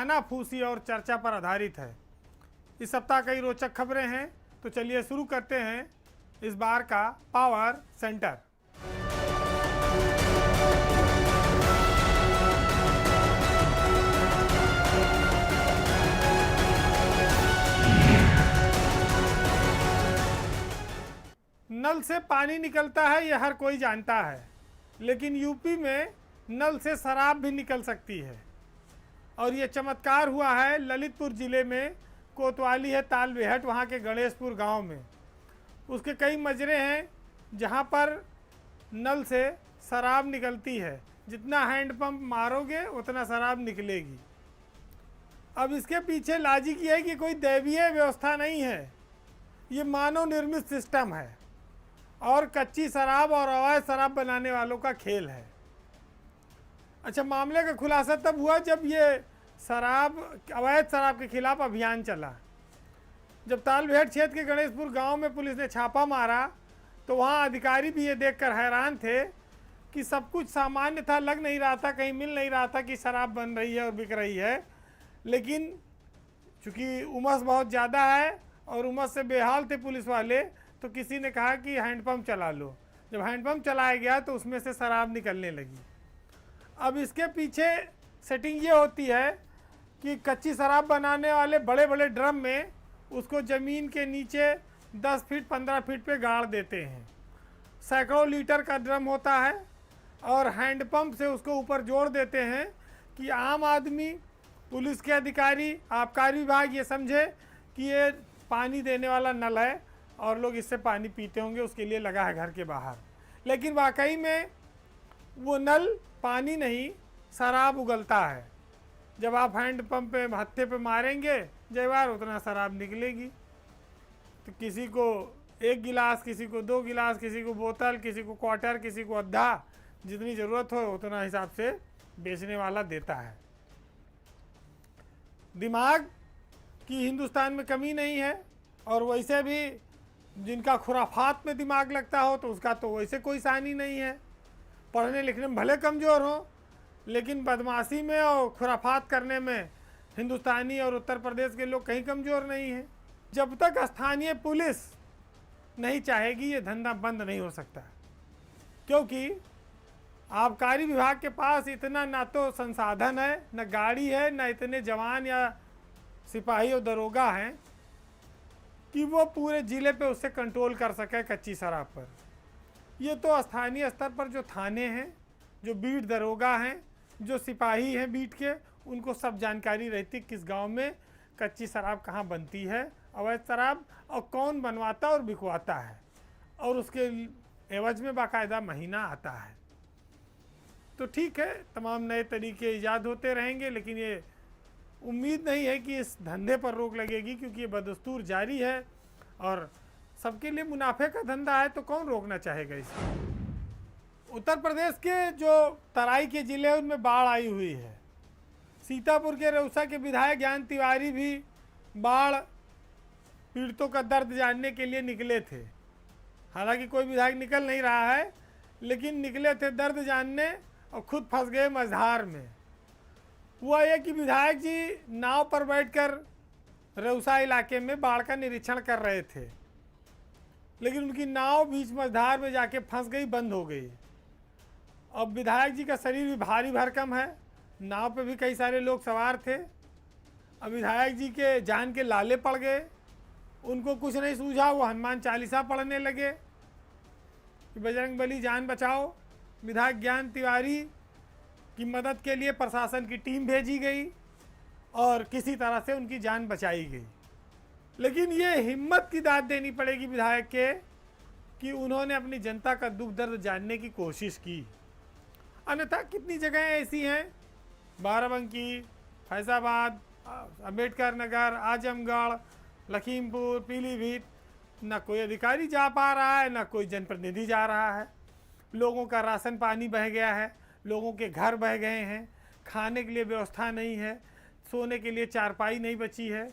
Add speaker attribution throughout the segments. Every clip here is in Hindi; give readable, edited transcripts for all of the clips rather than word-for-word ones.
Speaker 1: कानाफूसी और चर्चा पर आधारित है। इस सप्ताह कई रोचक खबरें हैं, तो चलिए शुरू करते हैं इस बार का पावर सेंटर। नल से पानी निकलता है, यह हर कोई जानता है, लेकिन यूपी में नल से शराब भी निकल सकती है। और ये चमत्कार हुआ है ललितपुर जिले में, कोतवाली है तालबेहट, वहाँ के गणेशपुर गांव में। उसके कई मजरे हैं जहाँ पर नल से शराब निकलती है, जितना हैंडपंप मारोगे उतना शराब निकलेगी। अब इसके पीछे लॉजिक ये है कि कोई दैवीय व्यवस्था नहीं है, ये मानव निर्मित सिस्टम है और कच्ची शराब और अवैध शराब बनाने वालों का खेल है। अच्छा, मामले का खुलासा तब हुआ जब ये अवैध शराब के खिलाफ अभियान चला। जब तालबेहट क्षेत्र के गणेशपुर गांव में पुलिस ने छापा मारा तो वहां अधिकारी भी ये देखकर हैरान थे कि सब कुछ सामान्य था, लग नहीं रहा था, कहीं मिल नहीं रहा था कि शराब बन रही है और बिक रही है। लेकिन चूँकि उमस बहुत ज़्यादा है और उमस से बेहाल थे पुलिस वाले, तो किसी ने कहा कि हैंडपंप चला लो। जब हैंडपंप चलाया गया तो उसमें से शराब निकलने लगी। अब इसके पीछे सेटिंग ये होती है कि कच्ची शराब बनाने वाले बड़े बड़े ड्रम में उसको ज़मीन के नीचे 10 फीट 15 फीट पे गाड़ देते हैं। सैकड़ों लीटर का ड्रम होता है और हैंडपंप से उसको ऊपर जोड़ देते हैं कि आम आदमी, पुलिस के अधिकारी, आबकारी विभाग ये समझे कि ये पानी देने वाला नल है और लोग इससे पानी पीते होंगे, उसके लिए लगा है घर के बाहर। लेकिन वाकई में वो नल पानी नहीं, शराब उगलता है। जब आप हैंडपंप पे हत्थे पे मारेंगे जय बार, उतना शराब निकलेगी। तो किसी को 1 गिलास, किसी को 2 गिलास, किसी को बोतल, किसी को क्वार्टर, किसी को अद्धा, जितनी ज़रूरत हो उतना हिसाब से बेचने वाला देता है। दिमाग की हिंदुस्तान में कमी नहीं है, और वैसे भी जिनका खुराफात में दिमाग लगता हो तो उसका तो वैसे कोई सानी नहीं है। पढ़ने लिखने में भले कमज़ोर हो, लेकिन बदमाशी में और खुराफात करने में हिंदुस्तानी और उत्तर प्रदेश के लोग कहीं कमज़ोर नहीं हैं। जब तक स्थानीय पुलिस नहीं चाहेगी ये धंधा बंद नहीं हो सकता, क्योंकि आबकारी विभाग के पास इतना ना तो संसाधन है, न गाड़ी है, न इतने जवान या सिपाही और दरोगा हैं कि वो पूरे ज़िले पे उससे कंट्रोल कर सके कच्ची शराब पर। ये तो स्थानीय स्तर पर जो थाने हैं, जो बीट दरोगा हैं, जो सिपाही हैं बीट के, उनको सब जानकारी रहती किस गांव में कच्ची शराब कहाँ बनती है, अवैध शराब, और कौन बनवाता और बिकवाता है, और उसके एवज में बाकायदा महीना आता है। तो ठीक है, तमाम नए तरीके ईजाद होते रहेंगे, लेकिन ये उम्मीद नहीं है कि इस धंधे पर रोक लगेगी, क्योंकि ये बदस्तूर जारी है और सबके लिए मुनाफे का धंधा है, तो कौन रोकना चाहेगा इसे। उत्तर प्रदेश के जो तराई के ज़िले हैं उनमें बाढ़ आई हुई है। सीतापुर के रेउसा के विधायक ज्ञान तिवारी भी बाढ़ पीड़ितों का दर्द जानने के लिए निकले थे। हालांकि कोई विधायक निकल नहीं रहा है, लेकिन निकले थे दर्द जानने और खुद फंस गए मझधार में। हुआ यह कि विधायक जी नाव पर बैठकर रेउसा इलाके में बाढ़ का निरीक्षण कर रहे थे, लेकिन उनकी नाव बीच मझधार में जाके फंस गई, बंद हो गई। अब विधायक जी का शरीर भी भारी भरकम है, नाव पे भी कई सारे लोग सवार थे। अब विधायक जी के जान के लाले पड़ गए, उनको कुछ नहीं सूझा, वो हनुमान चालीसा पढ़ने लगे कि बजरंग बली जान बचाओ। विधायक ज्ञान तिवारी की मदद के लिए प्रशासन की टीम भेजी गई और किसी तरह से उनकी जान बचाई गई। लेकिन ये हिम्मत की दाद देनी पड़ेगी विधायक के कि उन्होंने अपनी जनता का दुख दर्द जानने की कोशिश की। अन्यथा कितनी जगहें ऐसी हैं, बाराबंकी, फैजाबाद, अम्बेडकर नगर, आजमगढ़, लखीमपुर, पीलीभीत, न कोई अधिकारी जा पा रहा है, न कोई जनप्रतिनिधि जा रहा है। लोगों का राशन पानी बह गया है, लोगों के घर बह गए हैं, खाने के लिए व्यवस्था नहीं है, सोने के लिए चारपाई नहीं बची है।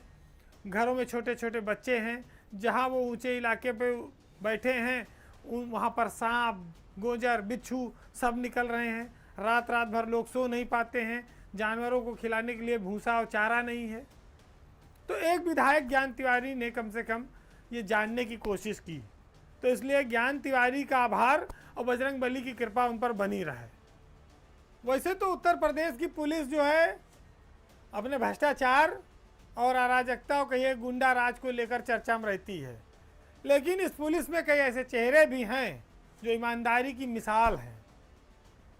Speaker 1: घरों में छोटे छोटे बच्चे हैं, जहाँ वो ऊंचे इलाके पे बैठे हैं वहाँ पर सांप, गोजर, बिच्छू सब निकल रहे हैं। रात रात भर लोग सो नहीं पाते हैं, जानवरों को खिलाने के लिए भूसा और चारा नहीं है। तो एक विधायक ज्ञान तिवारी ने कम से कम ये जानने की कोशिश की, तो इसलिए ज्ञान तिवारी का आभार और बजरंग बली की कृपा उन पर बनी रहे। वैसे तो उत्तर प्रदेश की पुलिस जो है अपने भ्रष्टाचार और अराजकता और कहिए गुंडा राज को लेकर चर्चा में रहती है, लेकिन इस पुलिस में कई ऐसे चेहरे भी हैं जो ईमानदारी की मिसाल हैं,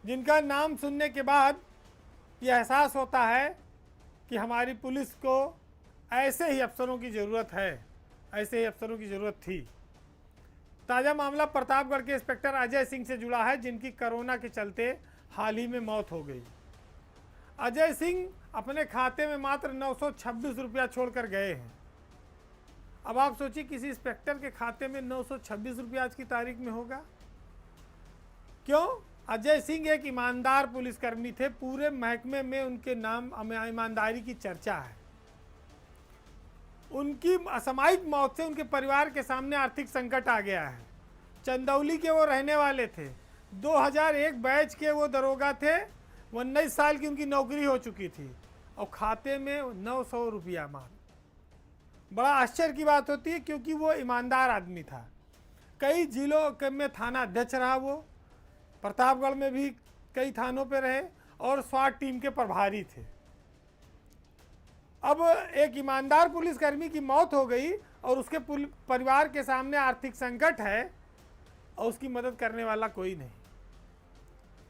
Speaker 1: जिनका नाम सुनने के बाद यह एहसास होता है कि हमारी पुलिस को ऐसे ही अफसरों की ज़रूरत है, ऐसे ही अफसरों की ज़रूरत थी। ताज़ा मामला प्रतापगढ़ के इंस्पेक्टर अजय सिंह से जुड़ा है, जिनकी कोरोना के चलते हाल ही में मौत हो गई। अजय सिंह अपने खाते में मात्र 926 रुपया छोड़कर गए हैं। अब आप सोचिए किसी इंस्पेक्टर के खाते में 926 रुपया आज की तारीख में होगा। क्यों? अजय सिंह एक ईमानदार पुलिसकर्मी थे, पूरे महकमे में उनके नाम ईमानदारी की चर्चा है। उनकी असामयिक मौत से उनके परिवार के सामने आर्थिक संकट आ गया है। चंदौली के वो रहने वाले थे, 2001 बैच के वो दरोगा थे, 19 साल की उनकी नौकरी हो चुकी थी और खाते में 900 रुपया मात्र। बड़ा आश्चर्य की बात होती है क्योंकि वो ईमानदार आदमी था। कई जिलों में थाना अध्यक्ष रहा, वो प्रतापगढ़ में भी कई थानों पे रहे और स्वाट टीम के प्रभारी थे। अब एक ईमानदार पुलिसकर्मी की मौत हो गई और उसके परिवार के सामने आर्थिक संकट है और उसकी मदद करने वाला कोई नहीं।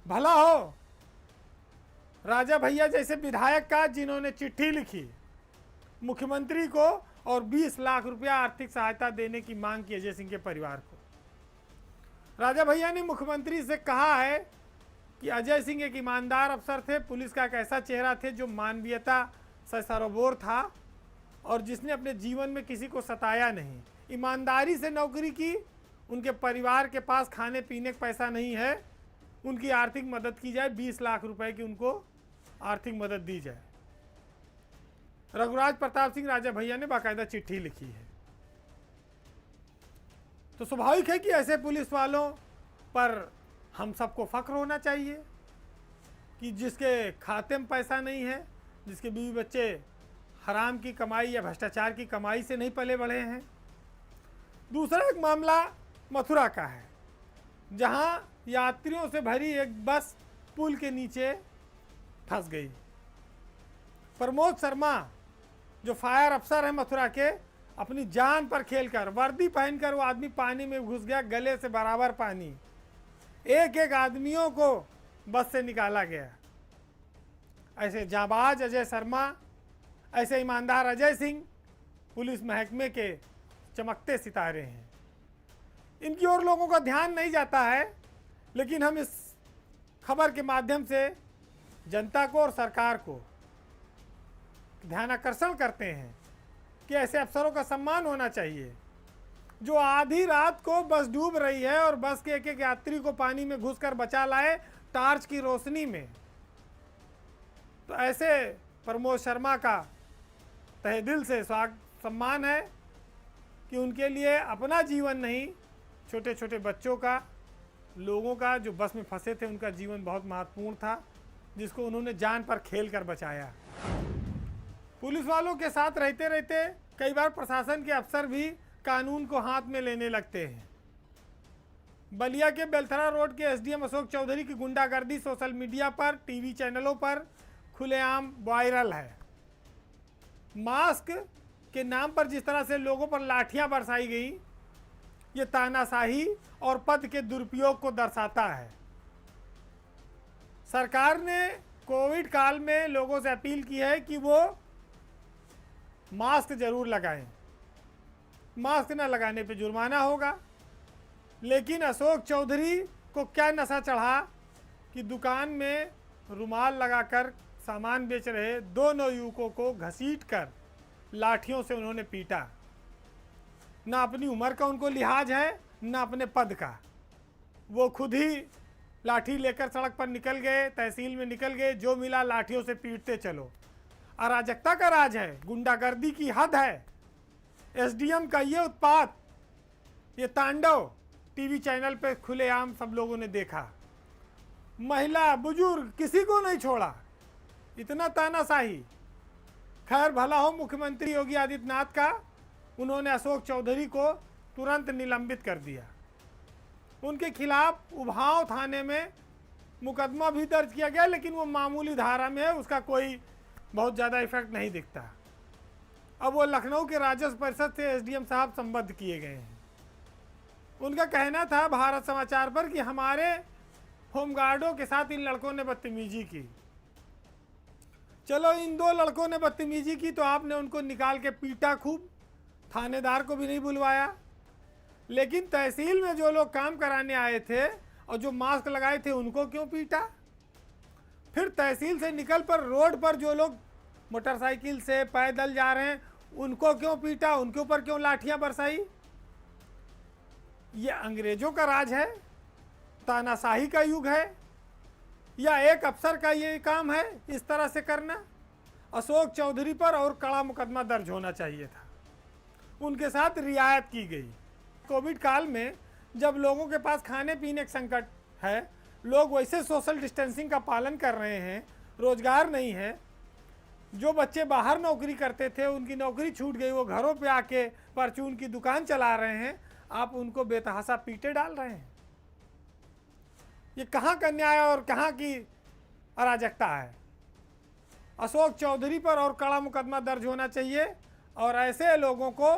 Speaker 1: भला हो राजा भैया जैसे विधायक का, जिन्होंने चिट्ठी लिखी मुख्यमंत्री को और 20 लाख रुपया आर्थिक सहायता देने की मांग की अजय सिंह के परिवार को। राजा भैया ने मुख्यमंत्री से कहा है कि अजय सिंह एक ईमानदार अफसर थे, पुलिस का एक ऐसा चेहरा थे जो मानवीयता से सरोबोर था और जिसने अपने जीवन में किसी को सताया नहीं, ईमानदारी से नौकरी की। उनके परिवार के पास खाने पीने का पैसा नहीं है, उनकी आर्थिक मदद की जाए, 20 लाख रुपए की उनको आर्थिक मदद दी जाए। रघुराज प्रताप सिंह राजा भैया ने बाकायदा चिट्ठी लिखी है। तो स्वाभाविक है कि ऐसे पुलिस वालों पर हम सबको फख्र होना चाहिए कि जिसके खाते में पैसा नहीं है, जिसके बीवी बच्चे हराम की कमाई या भ्रष्टाचार की कमाई से नहीं पले बढ़े हैं। दूसरा एक मामला मथुरा का है, जहां यात्रियों से भरी एक बस पुल के नीचे फंस गई। प्रमोद शर्मा जो फायर अफसर है मथुरा के, अपनी जान पर खेलकर वर्दी पहनकर वो आदमी पानी में घुस गया, गले से बराबर पानी। एक एक आदमियों को बस से निकाला गया। ऐसे जाबाज अजय शर्मा, ऐसे ईमानदार अजय सिंह पुलिस महकमे के चमकते सितारे हैं। इनकी ओर लोगों का ध्यान नहीं जाता है, लेकिन हम इस खबर के माध्यम से जनता को और सरकार को ध्यान आकर्षण करते हैं कि ऐसे अफसरों का सम्मान होना चाहिए, जो आधी रात को बस डूब रही है और बस के एक एक यात्री को पानी में घुसकर बचा लाए टार्च की रोशनी में। तो ऐसे प्रमोद शर्मा का तहे दिल से सम्मान है कि उनके लिए अपना जीवन नहीं, छोटे छोटे बच्चों का, लोगों का जो बस में फंसे थे उनका जीवन बहुत महत्वपूर्ण था, जिसको उन्होंने जान पर खेल कर बचाया। पुलिस वालों के साथ रहते रहते कई बार प्रशासन के अफसर भी कानून को हाथ में लेने लगते हैं। बलिया के बेलथरा रोड के एसडीएम अशोक चौधरी की गुंडागर्दी सोशल मीडिया पर, टीवी चैनलों पर खुलेआम वायरल है। मास्क के नाम पर जिस तरह से लोगों पर लाठियां बरसाई गई, ये तानाशाही और पद के दुरुपयोग को दर्शाता है। सरकार ने कोविड काल में लोगों से अपील की है कि वो मास्क जरूर लगाएं। मास्क न लगाने पे जुर्माना होगा, लेकिन अशोक चौधरी को क्या नशा चढ़ा कि दुकान में रुमाल लगाकर सामान बेच रहे 2 नवयुवकों को घसीटकर लाठियों से उन्होंने पीटा। ना अपनी उम्र का उनको लिहाज है, ना अपने पद का। वो खुद ही लाठी लेकर सड़क पर निकल गए, तहसील में निकल गए, जो मिला लाठियों से पीटते चलो। अराजकता का राज है, गुंडागर्दी की हद है। एसडीएम का ये उत्पात, ये तांडव टीवी चैनल पे खुलेआम सब लोगों ने देखा। महिला बुजुर्ग किसी को नहीं छोड़ा। इतना तानाशाही। खैर भला हो मुख्यमंत्री योगी आदित्यनाथ का, उन्होंने अशोक चौधरी को तुरंत निलंबित कर दिया। उनके खिलाफ उभाव थाने में मुकदमा भी दर्ज किया गया, लेकिन वो मामूली धारा में है, उसका कोई बहुत ज़्यादा इफेक्ट नहीं दिखता। अब वो लखनऊ के राजस्व परिषद से एसडीएम साहब संबद्ध किए गए हैं। उनका कहना था भारत समाचार पर कि हमारे होमगार्डों के साथ इन लड़कों ने बदतमीजी की। चलो इन 2 लड़कों ने बदतमीजी की तो आपने उनको निकाल के पीटा खूब, थानेदार को भी नहीं बुलवाया। लेकिन तहसील में जो लोग काम कराने आए थे और जो मास्क लगाए थे उनको क्यों पीटा? फिर तहसील से निकल पर रोड पर जो लोग मोटरसाइकिल से पैदल जा रहे हैं उनको क्यों पीटा? उनके ऊपर क्यों लाठियां बरसाई? ये अंग्रेजों का राज है, तानाशाही का युग है, या एक अफसर का ये काम है इस तरह से करना? अशोक चौधरी पर और कड़ा मुकदमा दर्ज होना चाहिए था। उनके साथ रियायत की गई। कोविड काल में जब लोगों के पास खाने पीने का संकट है, लोग वैसे सोशल डिस्टेंसिंग का पालन कर रहे हैं, रोजगार नहीं है, जो बच्चे बाहर नौकरी करते थे उनकी नौकरी छूट गई, वो घरों पे आके परचून की दुकान चला रहे हैं, आप उनको बेतहासा पीटे डाल रहे हैं। ये कहाँ का न्याय और कहाँ की अराजकता है? अशोक चौधरी पर और कड़ा मुकदमा दर्ज होना चाहिए और ऐसे लोगों को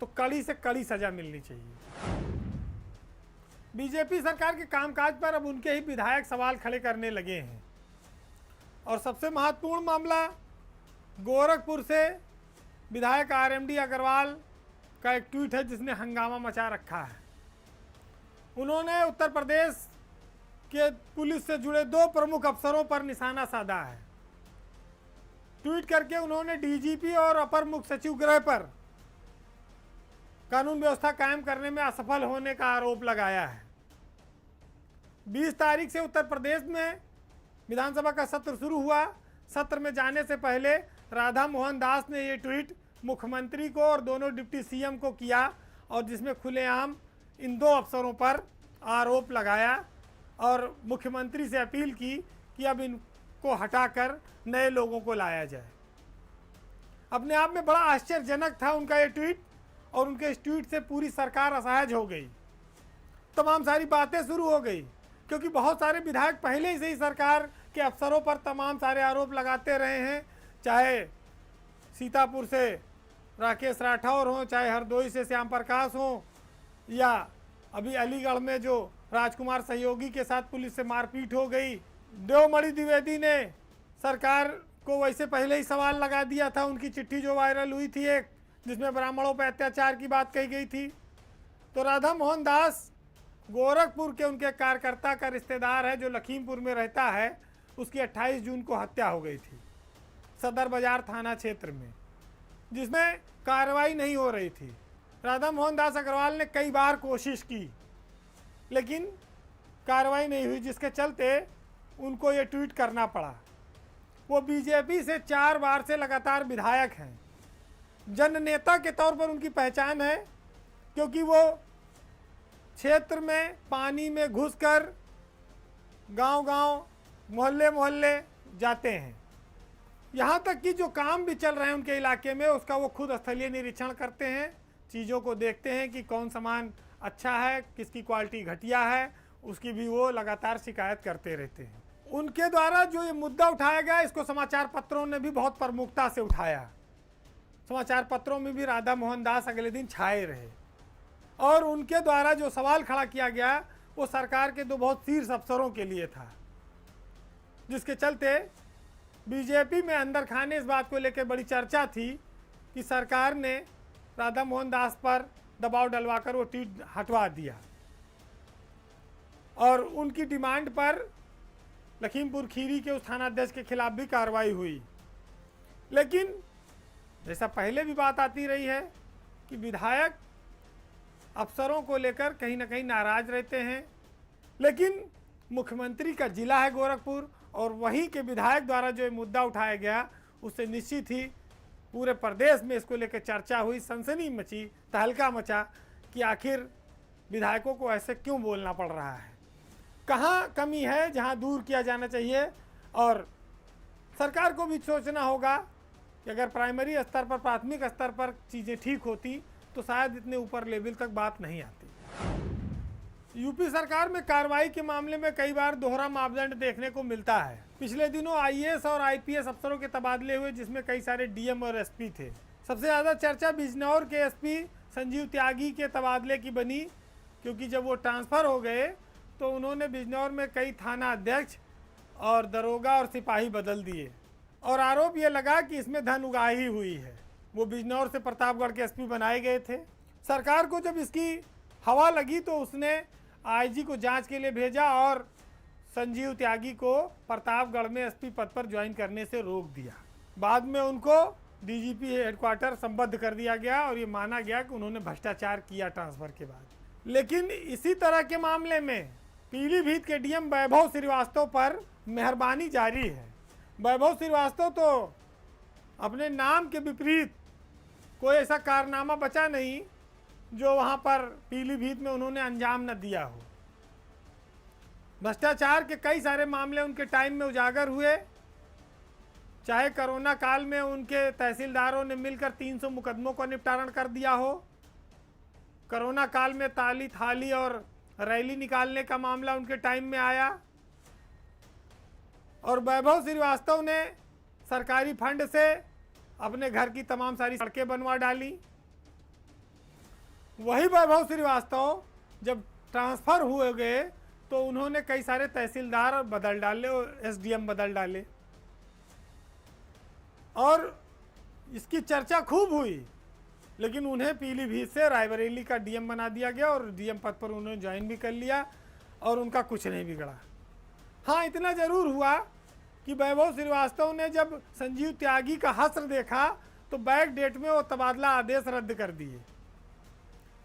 Speaker 1: तो कड़ी से कड़ी सजा मिलनी चाहिए। बीजेपी सरकार के कामकाज पर अब उनके ही विधायक सवाल खड़े करने लगे हैं और सबसे महत्वपूर्ण मामला गोरखपुर से विधायक आरएमडी अग्रवाल का एक ट्वीट है जिसने हंगामा मचा रखा है। उन्होंने उत्तर प्रदेश के पुलिस से जुड़े 2 प्रमुख अफसरों पर निशाना साधा है। ट्वीट करके उन्होंने डीजीपी और अपर मुख्य सचिव गृह पर कानून व्यवस्था कायम करने में असफल होने का आरोप लगाया है। 20 तारीख से उत्तर प्रदेश में विधानसभा का सत्र शुरू हुआ। सत्र में जाने से पहले राधा मोहन दास ने ये ट्वीट मुख्यमंत्री को और दोनों डिप्टी सीएम को किया और जिसमें खुलेआम इन 2 अफसरों पर आरोप लगाया और मुख्यमंत्री से अपील की कि अब इनको हटाकर नए लोगों को लाया जाए। अपने आप में बड़ा आश्चर्यजनक था उनका ये ट्वीट और उनके इस ट्वीट से पूरी सरकार असहज हो गई। तमाम सारी बातें शुरू हो गई क्योंकि बहुत सारे विधायक पहले से ही सरकार के अफसरों पर तमाम सारे आरोप लगाते रहे हैं, चाहे सीतापुर से राकेश राठौर हों, चाहे हरदोई से श्याम प्रकाश हों, या अभी अलीगढ़ में जो राजकुमार सहयोगी के साथ पुलिस से मारपीट हो गई। देवमणि द्विवेदी ने सरकार को वैसे पहले ही सवाल लगा दिया था, उनकी चिट्ठी जो वायरल हुई थी एक, जिसमें ब्राह्मणों पर अत्याचार की बात कही गई थी। तो राधा मोहन दास गोरखपुर के उनके कार्यकर्ता का रिश्तेदार है जो लखीमपुर में रहता है, उसकी 28 जून को हत्या हो गई थी सदर बाजार थाना क्षेत्र में, जिसमें कार्रवाई नहीं हो रही थी। राधा मोहन दास अग्रवाल ने कई बार कोशिश की लेकिन कार्रवाई नहीं हुई, जिसके चलते उनको ये ट्वीट करना पड़ा। वो बीजेपी से 4 बार से लगातार विधायक हैं। जननेता के तौर पर उनकी पहचान है क्योंकि वो क्षेत्र में पानी में घुसकर गांव-गांव, मोहल्ले-मोहल्ले जाते हैं। यहाँ तक कि जो काम भी चल रहे हैं उनके इलाके में उसका वो खुद स्थलीय निरीक्षण करते हैं, चीज़ों को देखते हैं कि कौन सामान अच्छा है, किसकी क्वालिटी घटिया है, उसकी भी वो लगातार शिकायत करते रहते हैं। उनके द्वारा जो ये मुद्दा उठाया गया इसको समाचार पत्रों ने भी बहुत प्रमुखता से उठाया। समाचार पत्रों में भी राधा मोहन दास अगले दिन छाए रहे और उनके द्वारा जो सवाल खड़ा किया गया वो सरकार के 2 बहुत शीर्ष अफसरों के लिए था, जिसके चलते बीजेपी में अंदर खाने इस बात को लेकर बड़ी चर्चा थी कि सरकार ने राधा मोहन दास पर दबाव डलवाकर वो ट्वीट हटवा दिया और उनकी डिमांड पर लखीमपुर खीरी के उस थानाध्यक्ष के खिलाफ भी कार्रवाई हुई। लेकिन जैसा पहले भी बात आती रही है कि विधायक अफसरों को लेकर कहीं ना कहीं नाराज रहते हैं, लेकिन मुख्यमंत्री का जिला है गोरखपुर और वहीं के विधायक द्वारा जो मुद्दा उठाया गया उससे निश्चित ही पूरे प्रदेश में इसको लेकर चर्चा हुई, सनसनी मची, तहलका मचा कि आखिर विधायकों को ऐसे क्यों बोलना पड़ रहा है, कहाँ कमी है जहाँ दूर किया जाना चाहिए और सरकार को भी सोचना होगा कि अगर प्राइमरी स्तर पर, प्राथमिक स्तर पर चीज़ें ठीक होती तो शायद इतने ऊपर लेवल तक बात नहीं आती। यूपी सरकार में कार्रवाई के मामले में कई बार दोहरा मापदंड देखने को मिलता है। पिछले दिनों आईएएस और आईपीएस अफसरों के तबादले हुए, जिसमें कई सारे डीएम और एसपी थे। सबसे ज़्यादा चर्चा बिजनौर के एसपी संजीव त्यागी के तबादले की बनी, क्योंकि जब वो ट्रांसफ़र हो गए तो उन्होंने बिजनौर में कई थाना अध्यक्ष और दरोगा और सिपाही बदल दिए और आरोप ये लगा कि इसमें धन उगाही हुई है। वो बिजनौर से प्रतापगढ़ के एसपी बनाए गए थे। सरकार को जब इसकी हवा लगी तो उसने आईजी को जांच के लिए भेजा और संजीव त्यागी को प्रतापगढ़ में एसपी पद पर ज्वाइन करने से रोक दिया। बाद में उनको डीजीपी हेडक्वार्टर संबद्ध कर दिया गया और ये माना गया कि उन्होंने भ्रष्टाचार किया ट्रांसफ़र के बाद। लेकिन इसी तरह के मामले में पीलीभीत के डीएम वैभव श्रीवास्तव पर मेहरबानी जारी है। वैभव श्रीवास्तव तो अपने नाम के विपरीत कोई ऐसा कारनामा बचा नहीं जो वहाँ पर पीलीभीत में उन्होंने अंजाम न दिया हो। भ्रष्टाचार के कई सारे मामले उनके टाइम में उजागर हुए, चाहे कोरोना काल में उनके तहसीलदारों ने मिलकर 300 मुकदमों का निपटारण कर दिया हो, कोरोना काल में ताली थाली और रैली निकालने का मामला उनके टाइम में आया, और वैभव श्रीवास्तव ने सरकारी फंड से अपने घर की तमाम सारी सड़कें बनवा डाली। वही वैभव श्रीवास्तव जब ट्रांसफ़र हुए गए तो उन्होंने कई सारे तहसीलदार बदल डाले और एसडीएम बदल डाले और इसकी चर्चा खूब हुई, लेकिन उन्हें पीलीभीत से रायबरेली का डीएम बना दिया गया और डीएम पद पर उन्होंने ज्वाइन भी कर लिया और उनका कुछ नहीं बिगड़ा। हाँ, इतना ज़रूर हुआ कि वैभव श्रीवास्तव ने जब संजीव त्यागी का हश्र देखा तो बैक डेट में वो तबादला आदेश रद्द कर दिए।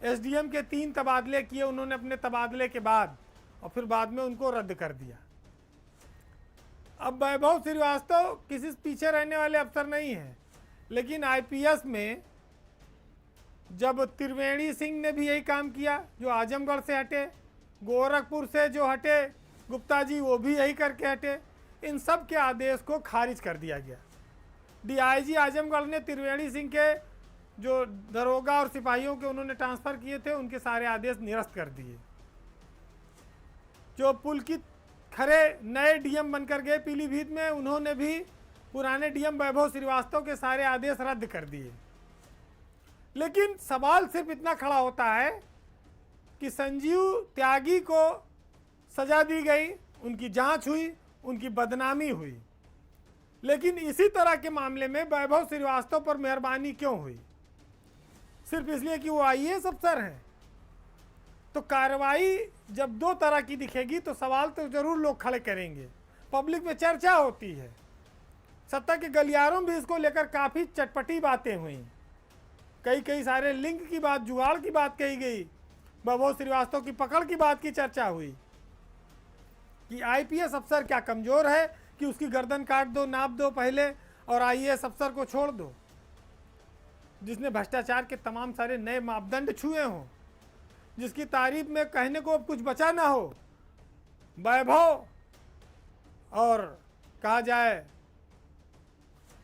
Speaker 1: एसडीएम के 3 तबादले किए उन्होंने अपने तबादले के बाद और फिर बाद में उनको रद्द कर दिया। अब वैभव श्रीवास्तव किसी से पीछे रहने वाले अफसर नहीं हैं, लेकिन आईपीएस में जब त्रिवेणी सिंह ने भी यही काम किया, जो आजमगढ़ से हटे, गोरखपुर से जो हटे गुप्ता जी वो भी यही करके हटे, इन सब के आदेश को खारिज कर दिया गया। डीआईजी आजमगढ़ ने त्रिवेणी सिंह के जो दरोगा और सिपाहियों के उन्होंने ट्रांसफ़र किए थे उनके सारे आदेश निरस्त कर दिए। जो पुलकित खरे नए डीएम बनकर गए पीलीभीत में, उन्होंने भी पुराने डीएम वैभव श्रीवास्तव के सारे आदेश रद्द कर दिए। लेकिन सवाल सिर्फ इतना खड़ा होता है कि संजीव त्यागी को सजा दी गई, उनकी जांच हुई, उनकी बदनामी हुई, लेकिन इसी तरह के मामले में वैभव श्रीवास्तव पर मेहरबानी क्यों हुई? सिर्फ इसलिए कि वो आईएएस अफसर हैं। तो कार्रवाई जब 2 तरह की दिखेगी तो सवाल तो जरूर लोग खड़े करेंगे, पब्लिक में चर्चा होती है, सत्ता के गलियारों भी इसको लेकर काफ़ी चटपटी बातें हुई, कई सारे लिंक की बात, जुगाड़ की बात कही गई, वैभव श्रीवास्तव की पकड़ की बात की चर्चा हुई कि आईपीएस अफसर क्या कमज़ोर है कि उसकी गर्दन काट दो, नाप दो पहले और आईएएस अफसर को छोड़ दो, जिसने भ्रष्टाचार के तमाम सारे नए मापदंड छुए हों, जिसकी तारीफ में कहने को अब कुछ बचा ना हो। वैभव और कहा जाए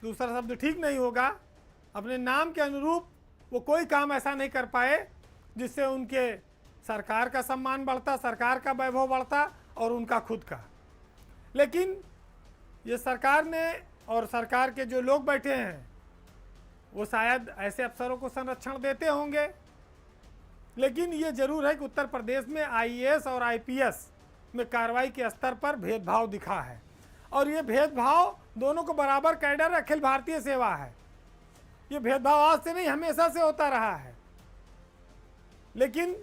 Speaker 1: दूसरा शब्द ठीक नहीं होगा, अपने नाम के अनुरूप वो कोई काम ऐसा नहीं कर पाए जिससे उनके सरकार का सम्मान बढ़ता, सरकार का वैभव बढ़ता और उनका खुद का। लेकिन ये सरकार ने और सरकार के जो लोग बैठे हैं वो शायद ऐसे अफसरों को संरक्षण देते होंगे, लेकिन ये जरूर है कि उत्तर प्रदेश में आईएएस और आईपीएस में कार्रवाई के स्तर पर भेदभाव दिखा है और ये भेदभाव दोनों को बराबर कैडर अखिल भारतीय सेवा है। ये भेदभाव आज से नहीं, हमेशा से होता रहा है, लेकिन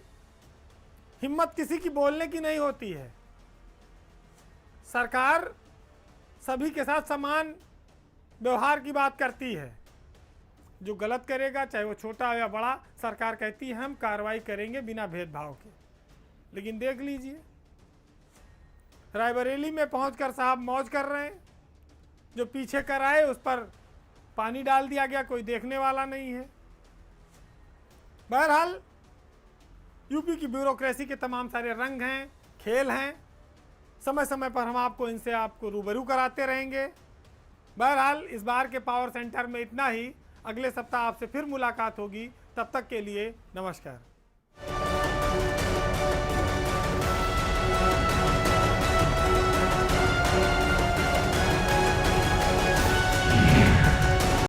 Speaker 1: हिम्मत किसी की बोलने की नहीं होती है। सरकार सभी के साथ समान व्यवहार की बात करती है, जो गलत करेगा चाहे वो छोटा हो या बड़ा, सरकार कहती है हम कार्रवाई करेंगे बिना भेदभाव के। लेकिन देख लीजिए, रायबरेली में पहुंचकर साहब मौज कर रहे हैं, जो पीछे कर आए उस पर पानी डाल दिया गया, कोई देखने वाला नहीं है। बहरहाल यूपी की ब्यूरोक्रेसी के तमाम सारे रंग हैं, खेल हैं, समय समय पर हम इनसे आपको रूबरू कराते रहेंगे। बहरहाल इस बार के पावर सेंटर में इतना ही। अगले सप्ताह आपसे फिर मुलाकात होगी, तब तक के लिए नमस्कार।